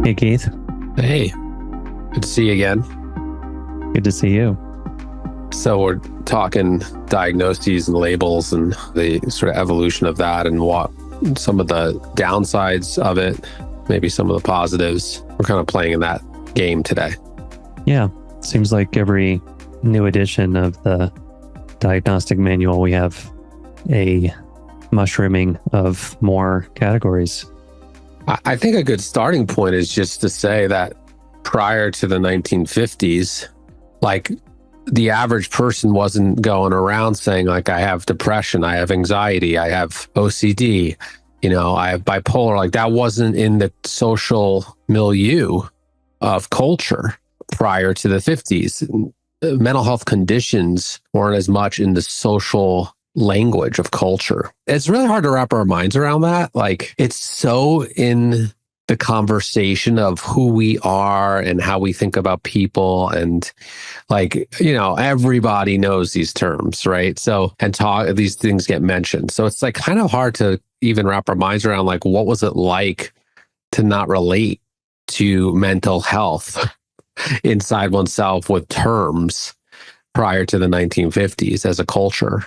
Hey, Keith. Hey, good to see you again. Good to see you. So we're talking diagnoses and labels and the sort of evolution of that and what some of the downsides of it, maybe some of the positives. We're kind of playing in that game today. Yeah, seems like every new edition of the Diagnostic Manual, we have a mushrooming of more categories. I think a good starting point is just to say that prior to the 1950s, like the average person wasn't going around saying like, I have depression, I have anxiety, I have OCD, I have bipolar. Like that wasn't in the social milieu of culture prior to the 50s. Mental health conditions weren't as much in the social language of culture. It's really hard to wrap our minds around that. Like it's so in the conversation of who we are and how we think about people. And like, everybody knows these terms, right? So, these things get mentioned. So it's like kind of hard to even wrap our minds around like, what was it like to not relate to mental health inside oneself with terms prior to the 1950s as a culture?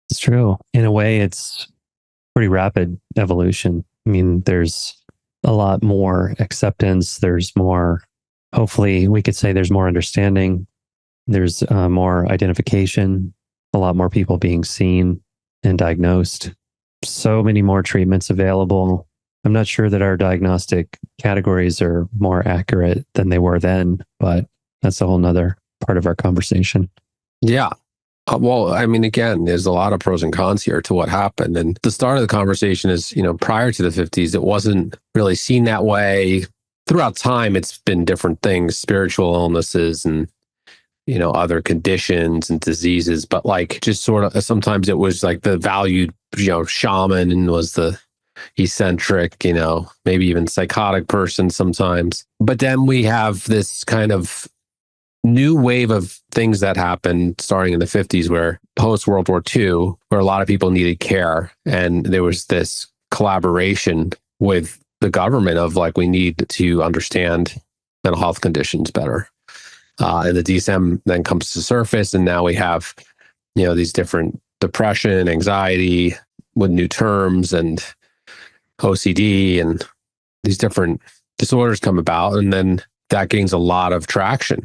It's true. In a way, it's pretty rapid evolution. I mean, there's a lot more acceptance. There's more, hopefully we could say there's more understanding. There's more identification, a lot more people being seen and diagnosed. So many more treatments available. I'm not sure that our diagnostic categories are more accurate than they were then, but that's a whole nother part of our conversation. Yeah. Well, I mean, again, there's a lot of pros and cons here to what happened. And the start of the conversation is, prior to the 50s, it wasn't really seen that way. Throughout time, it's been different things, spiritual illnesses and, other conditions and diseases. But like just sort of sometimes it was like the valued, shaman and was the eccentric, maybe even psychotic person sometimes. But then we have this kind of new wave of things that happened starting in the 50s, where post World War II, where a lot of people needed care. And there was this collaboration with the government of like, we need to understand mental health conditions better. And the DSM then comes to surface. And now we have, these different depression, anxiety with new terms and OCD and these different disorders come about. And then that gains a lot of traction.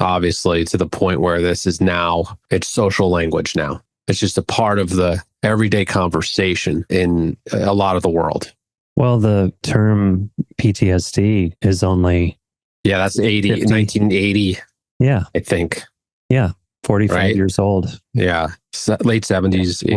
Obviously, to the point where this is now, it's social language now. It's just a part of the everyday conversation in a lot of the world. Well, the term PTSD is only... Yeah, that's 1980. Yeah. I think. Yeah, 45 years old. Yeah, late 70s.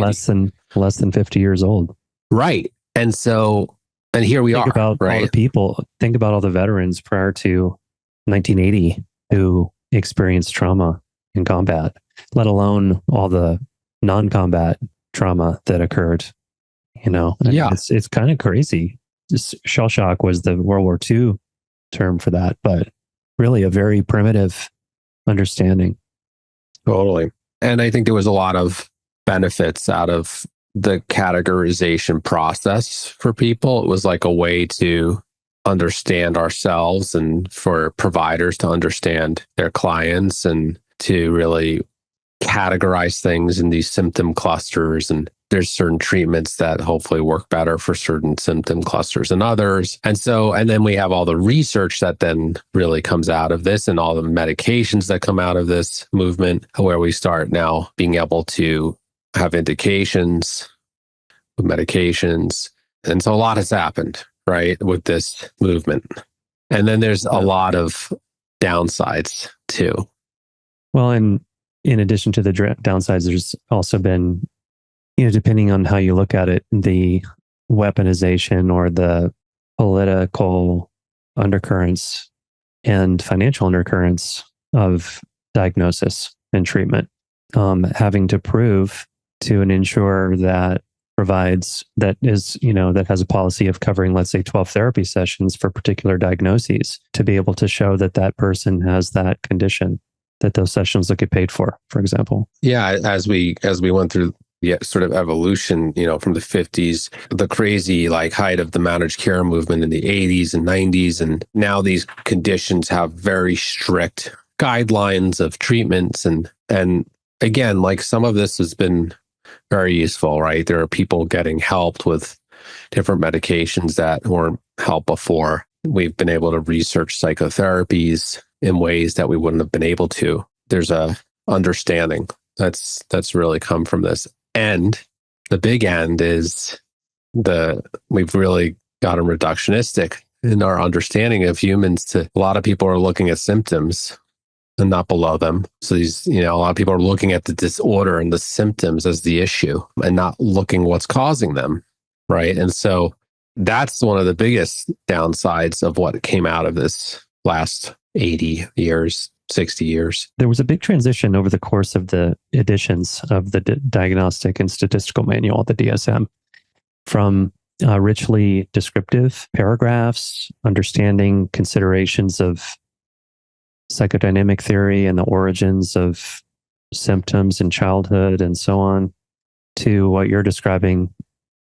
Less than 50 years old. Right. And so, and here we think are. About right? all the people, think about all the veterans prior to 1980 who experienced trauma in combat, let alone all the non-combat trauma that occurred. It's kind of crazy. Just shell shock was the World War II term for that, but really a very primitive understanding. Totally. And I think there was a lot of benefits out of the categorization process for people. It was like a way to understand ourselves and for providers to understand their clients and to really categorize things in these symptom clusters. And there's certain treatments that hopefully work better for certain symptom clusters than others. And then we have all the research that then really comes out of this and all the medications that come out of this movement, where we start now being able to have indications with medications. And so a lot has happened, right, with this movement. And then there's a lot of downsides too. Well, and in addition to the downsides, there's also been, depending on how you look at it, the weaponization or the political undercurrents and financial undercurrents of diagnosis and treatment, having to prove to an insurer that provides, that has a policy of covering, let's say, 12 therapy sessions for particular diagnoses, to be able to show that that person has that condition, that those sessions will get paid for example. Yeah, as we went through sort of evolution, from the 50s, the crazy like height of the managed care movement in the 80s and 90s. And now these conditions have very strict guidelines of treatments. And again, like some of this has been very useful, right? There are people getting helped with different medications that weren't helped before. We've been able to research psychotherapies in ways that we wouldn't have been able to. There's a understanding that's really come from this. And the big end is we've really gotten reductionistic in our understanding of humans. To a lot of people are looking at symptoms and not below them. So a lot of people are looking at the disorder and the symptoms as the issue and not looking what's causing them, right? And so that's one of the biggest downsides of what came out of this last 80 years, 60 years. There was a big transition over the course of the editions of the Diagnostic and Statistical Manual, the DSM, from richly descriptive paragraphs, understanding considerations of psychodynamic theory and the origins of symptoms in childhood and so on, to what you're describing,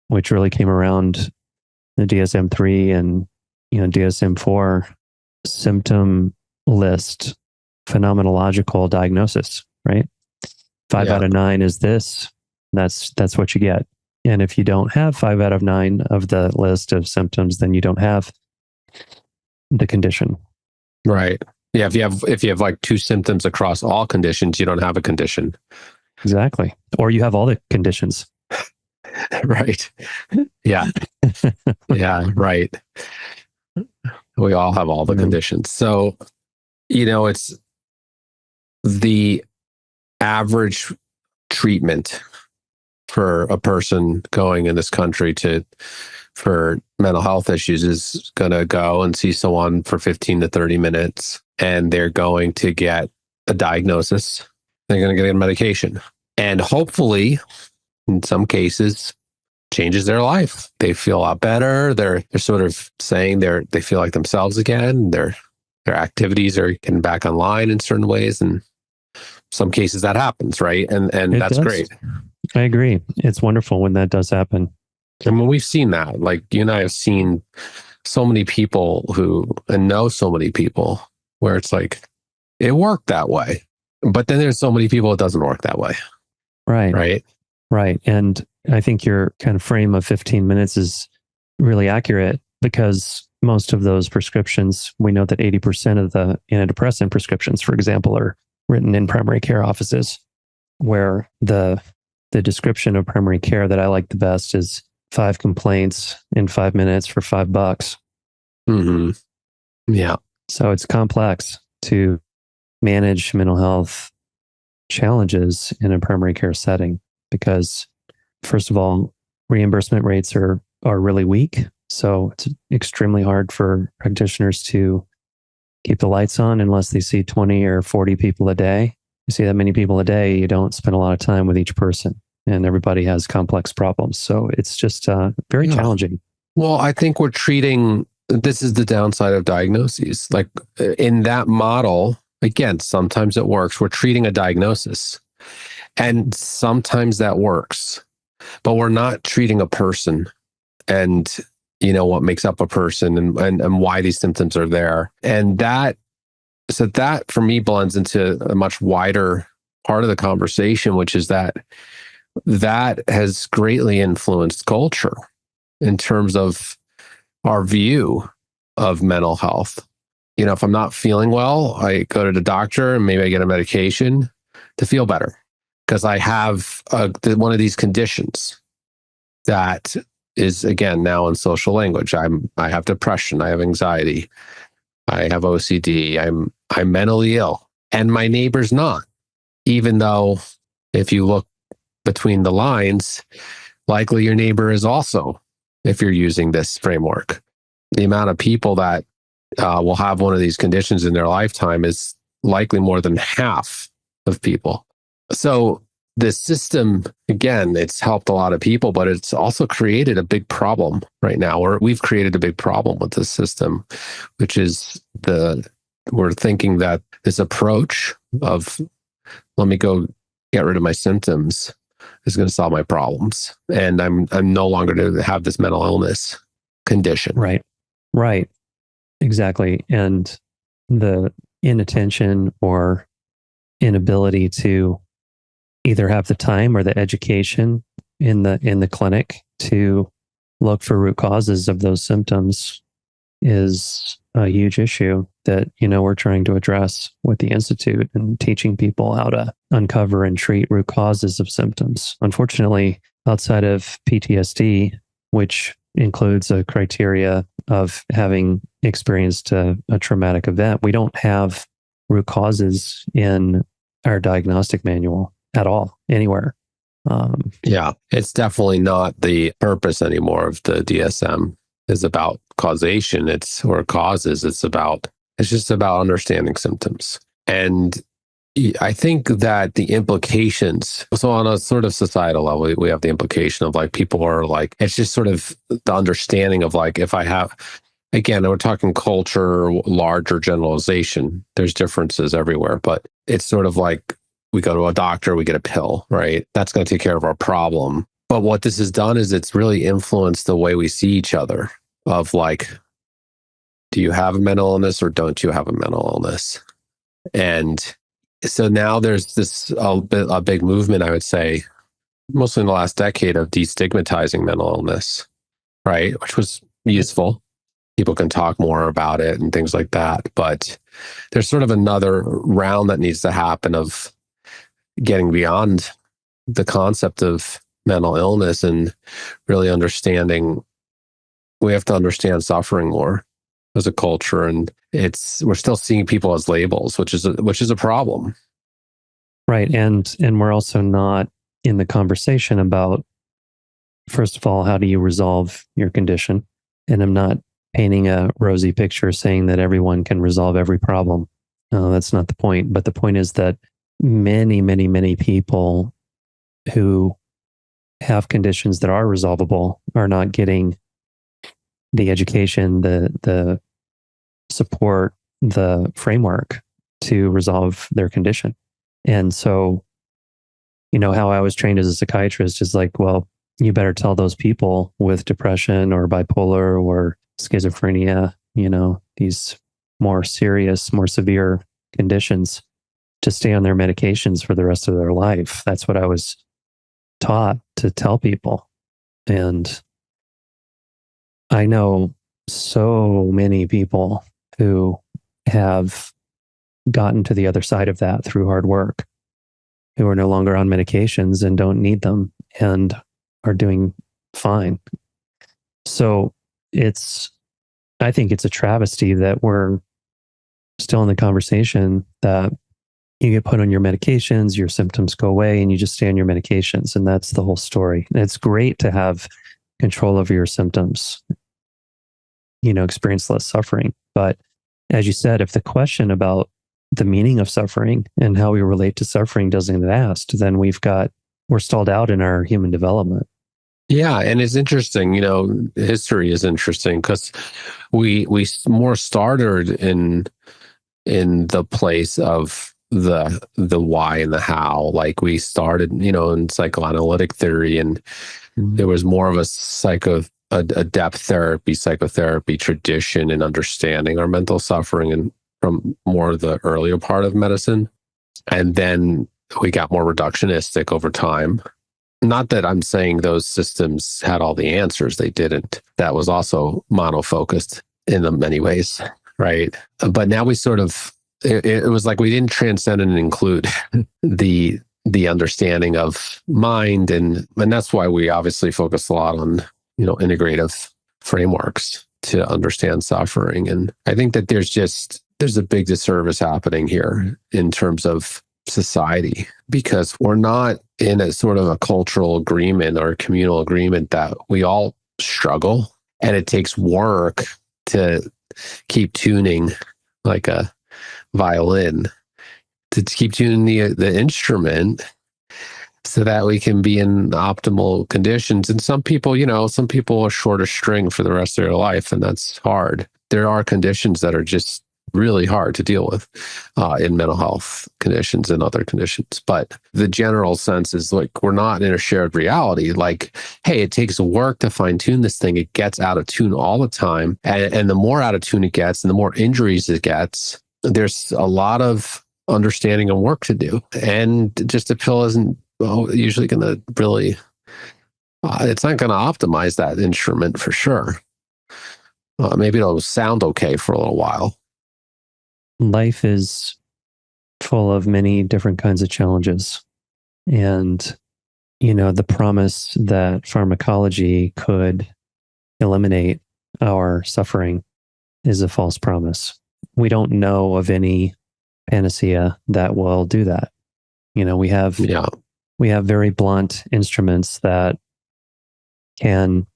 which really came around the DSM-3 and DSM-4 symptom list, phenomenological diagnosis, right? 5 out of 9 is this. That's what you get. And if you don't have 5 out of 9 of the list of symptoms, then you don't have the condition. Right. Yeah. If you have like 2 symptoms across all conditions, you don't have a condition. Exactly. Or you have all the conditions. Right. Yeah. Yeah. Right. We all have all the conditions. So, it's the average treatment for a person going in this country for mental health issues is going to go and see someone for 15 to 30 minutes, and they're going to get a diagnosis. They're going to get a medication, and hopefully, in some cases, changes their life. They feel a lot better. They're sort of saying they feel like themselves again. Their activities are getting back online in certain ways, and some cases that happens, right? And that's great. I agree. It's wonderful when that does happen. And when we've seen that, like you and I have seen so many people and know so many people where it's like, it worked that way. But then there's so many people it doesn't work that way. Right. Right. Right. And I think your kind of frame of 15 minutes is really accurate, because most of those prescriptions, we know that 80% of the antidepressant prescriptions, for example, are written in primary care offices, where the description of primary care that I like the best is 5 complaints in 5 minutes for $5. Mm-hmm. Yeah. So it's complex to manage mental health challenges in a primary care setting, because first of all, reimbursement rates are really weak. So it's extremely hard for practitioners to keep the lights on unless they see 20 or 40 people a day. You see that many people a day, you don't spend a lot of time with each person, and everybody has complex problems. So it's just very challenging. Well, I think this is the downside of diagnoses. Like in that model, again, sometimes it works. We're treating a diagnosis, and sometimes that works, but we're not treating a person and what makes up a person and why these symptoms are there. And that for me blends into a much wider part of the conversation, which is that has greatly influenced culture in terms of our view of mental health. If I'm not feeling well, I go to the doctor and maybe I get a medication to feel better because I have one of these conditions that is, again, now in social language. I have depression, I have anxiety, I have OCD, I'm mentally ill, and my neighbor's not. Even though if you look between the lines, likely your neighbor is also, if you're using this framework. The amount of people that will have one of these conditions in their lifetime is likely more than half of people. So the system, again, it's helped a lot of people, but it's also created a big problem right now. We've created a big problem with this system, which is we're thinking that this approach of, let me go get rid of my symptoms, is going to solve my problems. And I'm no longer going to have this mental illness condition. Right. Right. Exactly. And the inattention or inability to either have the time or the education in the clinic to look for root causes of those symptoms is a huge issue that, we're trying to address with the Institute and teaching people how to uncover and treat root causes of symptoms. Unfortunately, outside of PTSD, which includes a criteria of having experienced a traumatic event, we don't have root causes in our diagnostic manual at all, anywhere. Yeah, it's definitely not the purpose anymore of the DSM is about causation. It's just about understanding symptoms. And I think that the implications, so on a sort of societal level, we have the implication of like people are like, it's just sort of the understanding of like, if I have, again, we're talking culture, larger generalization, there's differences everywhere, but it's sort of like we go to a doctor, we get a pill, right? That's going to take care of our problem. But what this has done is it's really influenced the way we see each other of like, do you have a mental illness or don't you have a mental illness? And so now there's this a big movement, I would say, mostly in the last decade of destigmatizing mental illness, right? Which was useful. People can talk more about it and things like that. But there's sort of another round that needs to happen of getting beyond the concept of mental illness and really understanding, we have to understand suffering more as a culture. And we're still seeing people as labels, which is a problem. Right. And we're also not in the conversation about, first of all, how do you resolve your condition? And I'm not painting a rosy picture saying that everyone can resolve every problem. No, that's not the point. But the point is that many, many, many people who have conditions that are resolvable are not getting the education, the support, the framework to resolve their condition. And so, how I was trained as a psychiatrist is like, well, you better tell those people with depression or bipolar or schizophrenia, these more serious, more severe conditions, to stay on their medications for the rest of their life. That's what I was taught to tell people. And I know so many people who have gotten to the other side of that through hard work, who are no longer on medications and don't need them and are doing fine. So I think it's a travesty that we're still in the conversation that you get put on your medications, your symptoms go away, and you just stay on your medications. And that's the whole story. And it's great to have control over your symptoms, experience less suffering. But as you said, if the question about the meaning of suffering and how we relate to suffering doesn't get asked, then we're stalled out in our human development. Yeah, and it's interesting, history is interesting because we more started in the place of the why and the how. Like we started, in psychoanalytic theory, and there was more of a depth therapy, psychotherapy tradition in understanding our mental suffering and from more of the earlier part of medicine. And then we got more reductionistic over time. Not that I'm saying those systems had all the answers. They didn't. That was also monofocused in many ways, right? But now we sort of, it was like we didn't transcend and include the understanding of mind. And that's why we obviously focus a lot on, integrative frameworks to understand suffering. And I think that there's a big disservice happening here in terms of society, because we're not in a sort of a cultural agreement or communal agreement that we all struggle, and it takes work to keep tuning like a violin, to keep tuning the instrument so that we can be in optimal conditions. And some people are short of string for the rest of their life, and that's hard. There are conditions that are just really hard to deal with in mental health conditions and other conditions. But the general sense is like, we're not in a shared reality. Like, hey, it takes work to fine tune this thing. It gets out of tune all the time. And the more out of tune it gets and the more injuries it gets, there's a lot of understanding and work to do. And just a pill isn't usually going to really, it's not going to optimize that instrument for sure. Maybe it'll sound okay for a little while. Life is full of many different kinds of challenges. And, the promise that pharmacology could eliminate our suffering is a false promise. We don't know of any panacea that will do that. We have very blunt instruments that can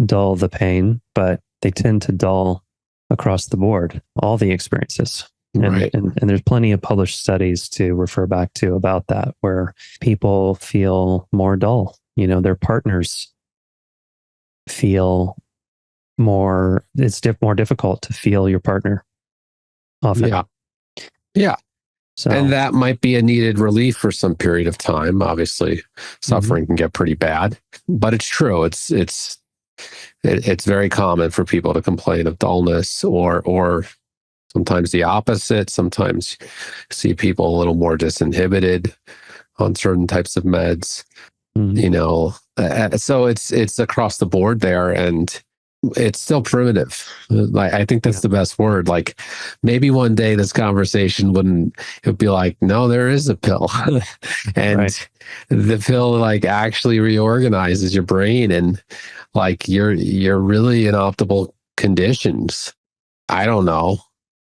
dull the pain, but they tend to dull across the board all the experiences. And there's plenty of published studies to refer back to about that, where people feel more dull. Their partners feel more, it's more difficult to feel your partner often. Yeah. So, and that might be a needed relief for some period of time. Obviously, suffering can get pretty bad, but it's true. It's very common for people to complain of dullness, or sometimes the opposite. Sometimes see people a little more disinhibited on certain types of meds. So it's across the board there, and it's still primitive. I think that's the best word. Like, maybe one day this conversation it would be like, no, there is a pill. And the pill like actually reorganizes your brain, and like you're really in optimal conditions. I don't know.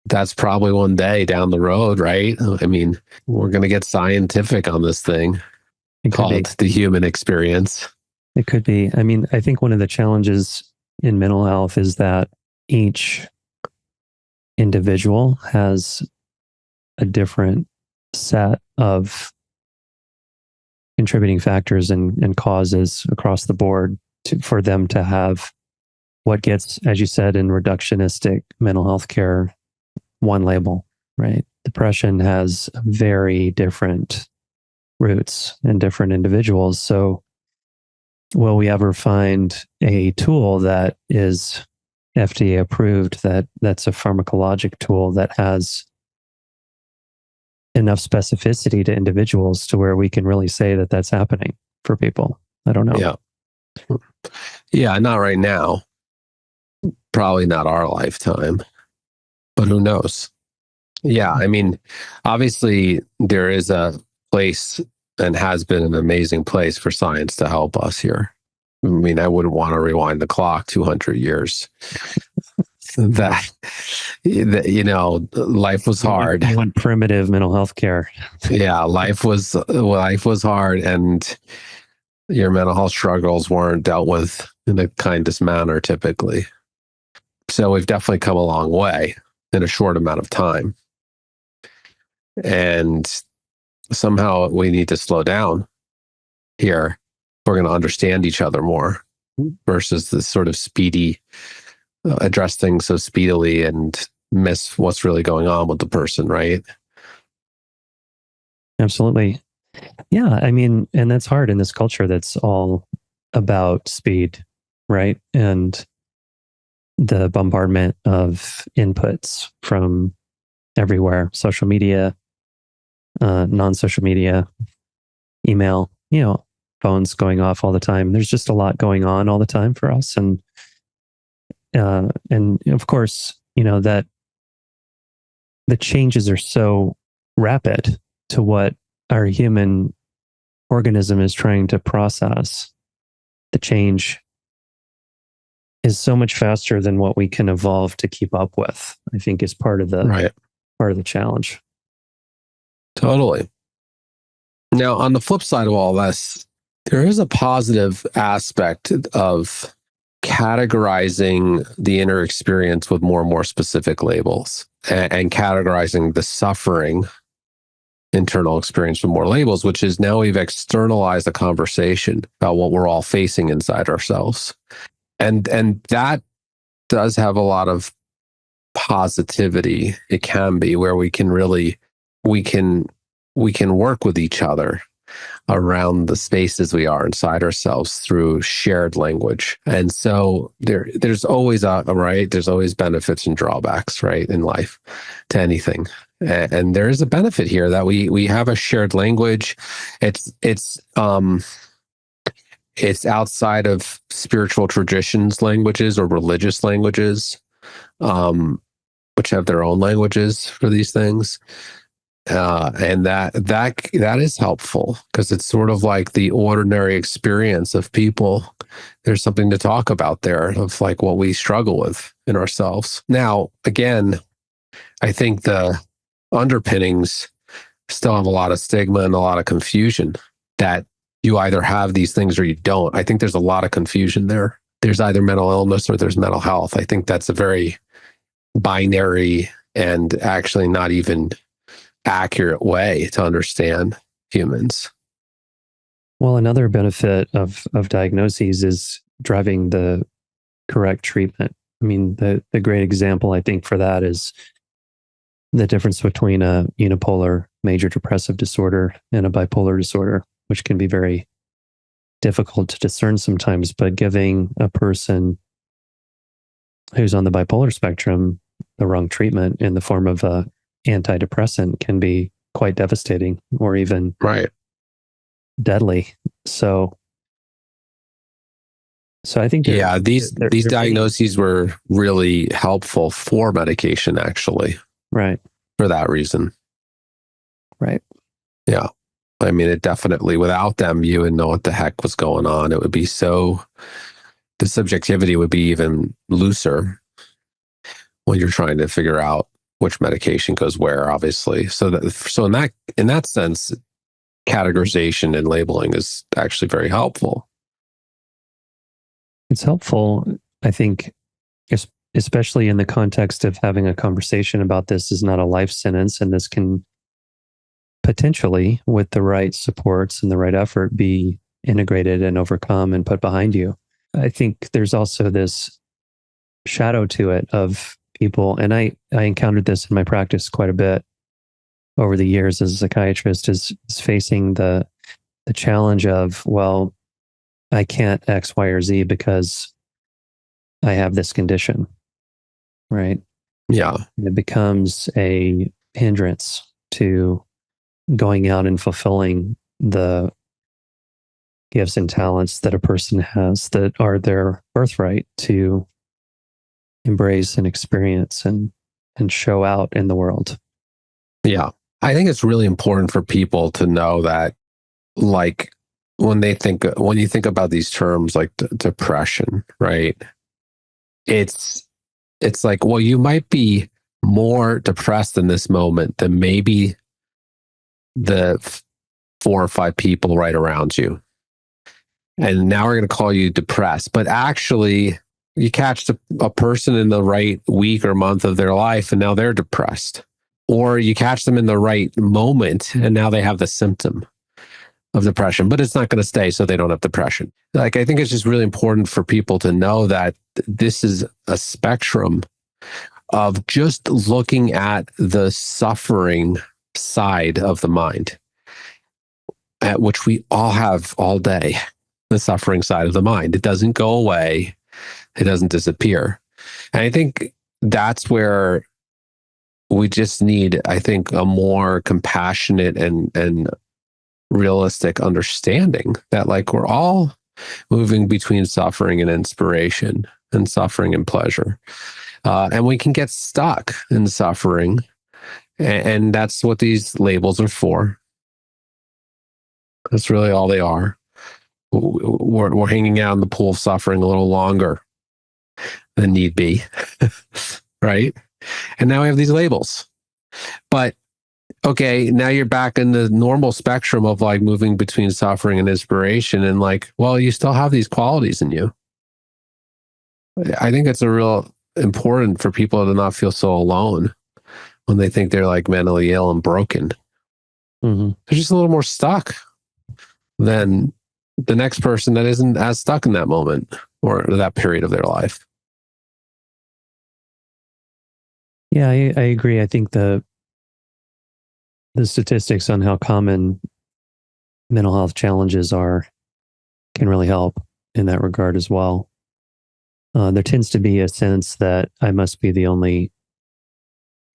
That's probably one day down the road, right? I mean, we're going to get scientific on this thing called the human experience. It could be. I mean, I think one of the challenges in mental health is that each individual has a different set of contributing factors and causes across the board for them to have what gets, as you said, in reductionistic mental health care, one label, right? Depression has very different roots in different individuals. So will we ever find a tool that is FDA approved, that's a pharmacologic tool that has enough specificity to individuals to where we can really say that that's happening for people? I don't know. Yeah, not right now. Probably not our lifetime, but who knows? Yeah, I mean, obviously there is a place and has been an amazing place for science to help us here. I mean, I wouldn't want to rewind the clock 200 years. that life was hard. You want primitive mental health care. Yeah, life was hard, and your mental health struggles weren't dealt with in the kindest manner typically. So we've definitely come a long way in a short amount of time. And somehow we need to slow down here. We're going to understand each other more versus this sort of speedy, address things so speedily and miss what's really going on with the person, right? Absolutely. Yeah. I mean, and that's hard in this culture that's all about speed, right? And the bombardment of inputs from everywhere, social media, non-social media, email, phones going off all the time. There's just a lot going on all the time for us. And of course, that the changes are so rapid to what our human organism is trying to process. The change is so much faster than what we can evolve to keep up with, I think is part of the challenge. Totally. Now, on the flip side of all this, there is a positive aspect of categorizing the inner experience with more and more specific labels and categorizing the suffering internal experience with more labels, which is now we've externalized the conversation about what we're all facing inside ourselves. And that does have a lot of positivity it can be, where we can really, we can work with each other around the spaces we are inside ourselves through shared language. And so there's always there's always benefits and drawbacks, right, in life to anything. And there is a benefit here that we have a shared language. It's outside of spiritual traditions languages or religious languages, which have their own languages for these things. And that is helpful, because it's sort of like the ordinary experience of people. There's something to talk about there of like what we struggle with in ourselves. Now, again, I think the underpinnings still have a lot of stigma and a lot of confusion, that you either have these things or you don't. I think there's a lot of confusion there. There's either mental illness or there's mental health. I think that's a very binary and actually not even accurate way to understand humans. Well, another benefit of diagnoses is driving the correct treatment. I mean, the great example I think for that is the difference between a unipolar major depressive disorder and a bipolar disorder, which can be very difficult to discern sometimes. But giving a person who's on the bipolar spectrum the wrong treatment in the form of a antidepressant can be quite devastating, or even deadly. So I think these diagnoses were really helpful for medication, actually. Right. For that reason. Right. Yeah. I mean, it definitely, without them, you would know what the heck was going on. It would be the subjectivity would be even looser when you're trying to figure out which medication goes where, obviously. So in that sense, categorization and labeling is actually very helpful. It's helpful, I think, especially in the context of having a conversation about this is not a life sentence, and this can potentially, with the right supports and the right effort, be integrated and overcome and put behind you. I think there's also this shadow to it of people, and I encountered this in my practice quite a bit over the years as a psychiatrist, is facing the challenge of, well, I can't X, Y, or Z because I have this condition, right? Yeah. And it becomes a hindrance to going out and fulfilling the gifts and talents that a person has that are their birthright to embrace and experience and show out in the world. Yeah. I think it's really important for people to know that, like, when you think about these terms like depression, right? It's like, well, you might be more depressed in this moment than maybe the 4 or 5 people right around you. And now we're going to call you depressed. But actually, you catch a person in the right week or month of their life, and now they're depressed. Or you catch them in the right moment, and now they have the symptom of depression, but it's not going to stay, so they don't have depression. Like, I think it's just really important for people to know that this is a spectrum of just looking at the suffering side of the mind, at which we all have all day, the suffering side of the mind. It doesn't go away. It doesn't disappear. And I think that's where we just need, I think, a more compassionate and realistic understanding that, like, we're all moving between suffering and inspiration and suffering and pleasure. And we can get stuck in suffering. And that's what these labels are for. That's really all they are. We're hanging out in the pool of suffering a little longer than need be, right? And now we have these labels. But okay, now you're back in the normal spectrum of like moving between suffering and inspiration, and like, well, you still have these qualities in you. I think it's a real important for people to not feel so alone when they think they're like mentally ill and broken. Mm-hmm. They're just a little more stuck than the next person that isn't as stuck in that moment or that period of their life. Yeah, I agree. I think the statistics on how common mental health challenges are can really help in that regard as well. There tends to be a sense that I must be the only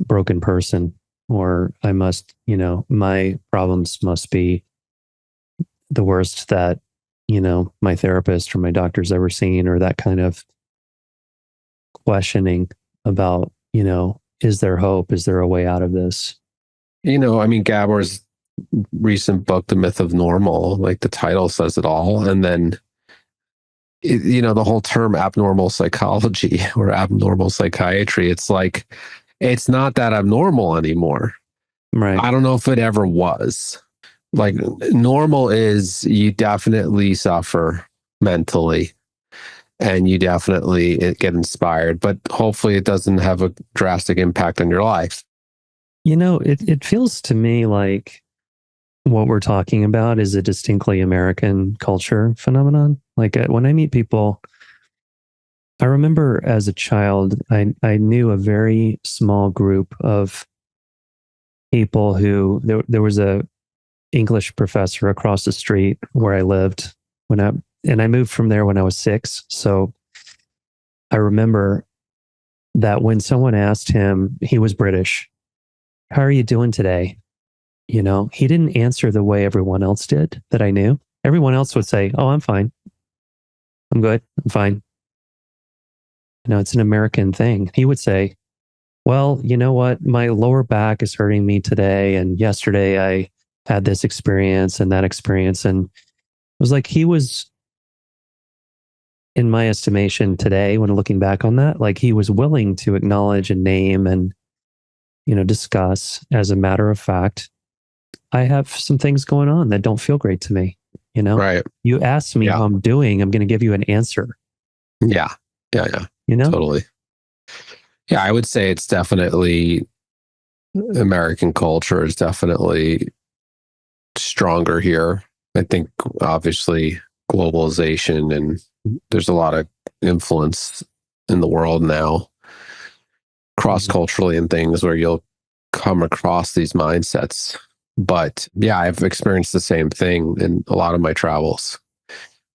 broken person, or I must, my problems must be the worst that, my therapist or my doctor's ever seen, or that kind of questioning about, is there hope? Is there a way out of this? I mean, Gabor's recent book, The Myth of Normal, like the title says it all. And then, the whole term abnormal psychology or abnormal psychiatry, it's like, it's not that abnormal anymore. Right. I don't know if it ever was. Like, normal is you definitely suffer mentally and you definitely get inspired, but hopefully it doesn't have a drastic impact on your life. It feels to me like what we're talking about is a distinctly American culture phenomenon. Like when I meet people, I remember as a child, I knew a very small group of people who there was a English professor across the street where I lived and I moved from there when I was 6. So I remember that when someone asked him, he was British, "How are you doing today?" He didn't answer the way everyone else did that I knew. Everyone else would say, "Oh, I'm fine. I'm good. I'm fine." It's an American thing. He would say, "Well, you know what? My lower back is hurting me today. And yesterday I had this experience and that experience." And it was like he was, in my estimation today, when looking back on that, like he was willing to acknowledge and name and, discuss as a matter of fact, I have some things going on that don't feel great to me. Right. You asked me how I'm doing, I'm going to give you an answer. Yeah. Totally. Yeah, I would say it's definitely American culture is definitely stronger here. I think obviously globalization and there's a lot of influence in the world now, cross-culturally and things where you'll come across these mindsets. But yeah, I've experienced the same thing in a lot of my travels,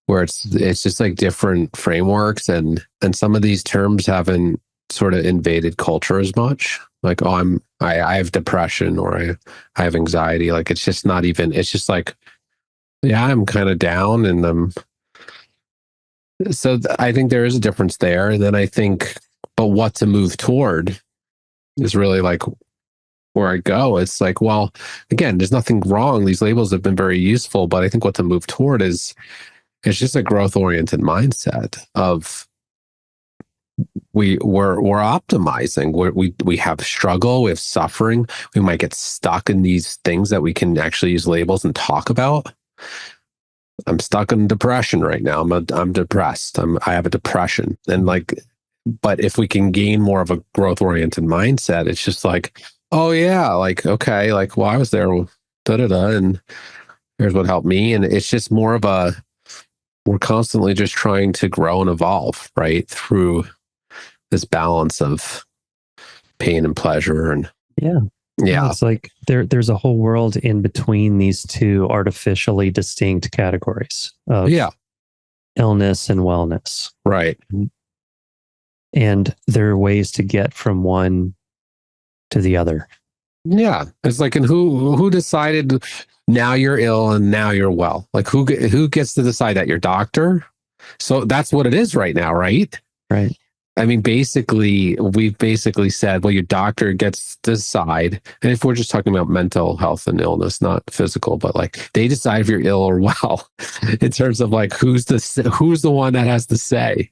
where it's just like different frameworks and some of these terms haven't sort of invaded culture as much. Like, oh, I have depression or I have anxiety. Like it's just not even, it's just like, yeah, I'm kind of down and I think there is a difference there. And then I think, but what to move toward is really like where I go. It's like, well, again, there's nothing wrong. These labels have been very useful, but I think what to move toward is it's just a growth oriented mindset of we're optimizing. We have struggle, we have suffering. We might get stuck in these things that we can actually use labels and talk about. I'm stuck in depression right now. I'm depressed. I have a depression. And like, but if we can gain more of a growth oriented mindset, it's just like, oh yeah, like, okay, like, well, I was there, and here's what helped me. And it's just more of we're constantly just trying to grow and evolve, right? Through this balance of pain and pleasure. And yeah, it's like there's a whole world in between these two artificially distinct categories of illness and wellness. Right. And there are ways to get from one to the other. Yeah. It's like, and who decided now you're ill and now you're well? Like who gets to decide that? Your doctor? So that's what it is right now, right? Right. I mean, we've basically said, well, your doctor gets to decide. And if we're just talking about mental health and illness, not physical, but like they decide if you're ill or well in terms of like, who's the one that has to say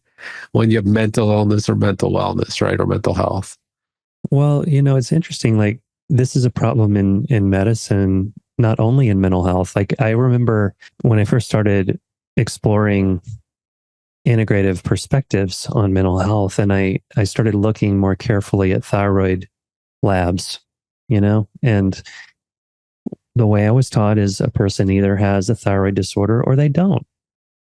when you have mental illness or mental wellness, right? Or mental health. Well, it's interesting. Like this is a problem in medicine, not only in mental health. Like I remember when I first started exploring integrative perspectives on mental health, and I started looking more carefully at thyroid labs, and the way I was taught is a person either has a thyroid disorder or they don't.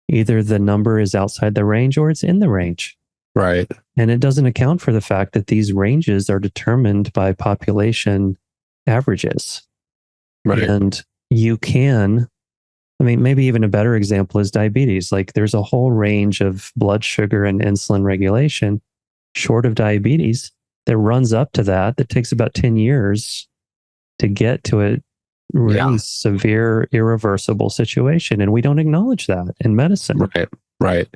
Either the number is outside the range or it's in the range. Right. And it doesn't account for the fact that these ranges are determined by population averages. Right. And you can, maybe even a better example is diabetes. Like there's a whole range of blood sugar and insulin regulation short of diabetes that runs up to that takes about 10 years to get to a really severe, irreversible situation. And we don't acknowledge that in medicine. Right. Right.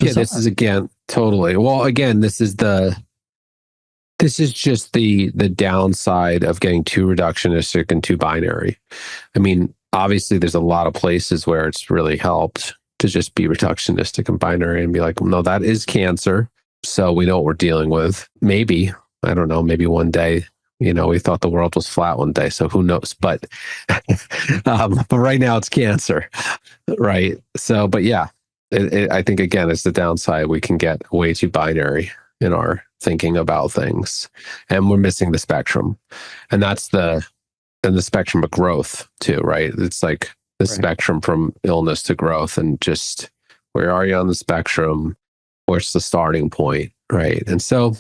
Yeah, this is again, totally. Well, again, this is just the downside of getting too reductionistic and too binary. I mean, obviously there's a lot of places where it's really helped to just be reductionistic and binary and be like, no, that is cancer. So we know what we're dealing with. Maybe, I don't know, maybe one day, we thought the world was flat one day. So who knows? But, but right now it's cancer. Right. So, but yeah, I think again, it's the downside. We can get way too binary in our thinking about things, and we're missing the spectrum. And that's the spectrum of growth too, right? It's like the spectrum from illness to growth, and just where are you on the spectrum? What's the starting point, right? And so,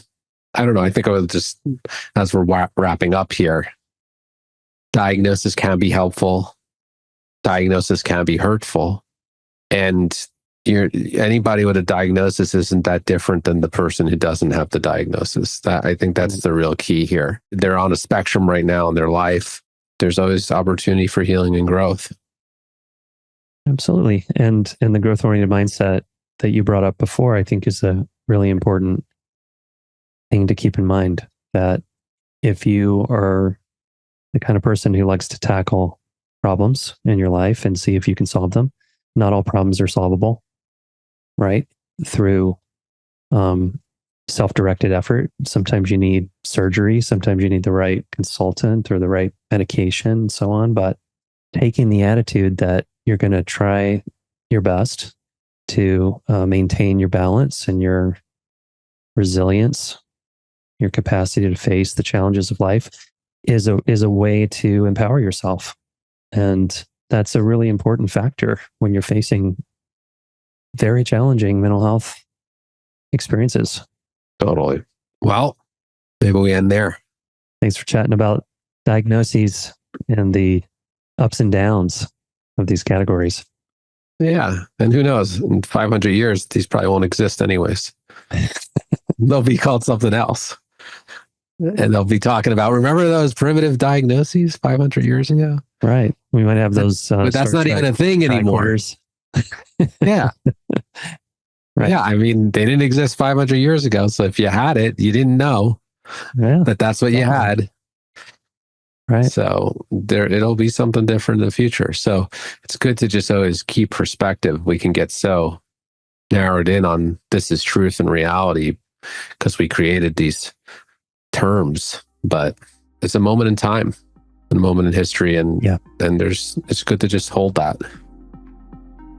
I don't know. I think I would just, as we're wrapping up here, diagnosis can be helpful. Diagnosis can be hurtful. And anybody with a diagnosis isn't that different than the person who doesn't have the diagnosis. I think that's the real key here. They're on a spectrum right now in their life. There's always opportunity for healing and growth. Absolutely. And the growth-oriented mindset that you brought up before, I think is a really important thing to keep in mind, that if you are the kind of person who likes to tackle problems in your life and see if you can solve them, not all problems are solvable, right? Through self-directed effort. Sometimes you need surgery. Sometimes you need the right consultant or the right medication and so on. But taking the attitude that you're going to try your best to maintain your balance and your resilience, your capacity to face the challenges of life is a way to empower yourself. And that's a really important factor when you're facing very challenging mental health experiences. Totally. Well, maybe we end there. Thanks for chatting about diagnoses and the ups and downs of these categories. Yeah. And who knows, in 500 years, these probably won't exist anyways. They'll be called something else. And they'll be talking about, remember those primitive diagnoses 500 years ago? Right. We might have those. But that's not even a thing anymore. Yeah. Right. Yeah. I mean, they didn't exist 500 years ago. So if you had it, you didn't know that that's what you had. Right. So it'll be something different in the future. So it's good to just always keep perspective. We can get so narrowed in on this is truth and reality because we created these terms, but it's a moment in time, a moment in history. And it's good to just hold that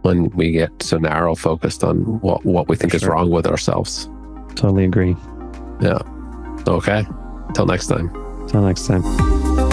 when we get so narrow focused on what we think is wrong with ourselves. Totally agree. Yeah. Okay. Till next time. Till next time.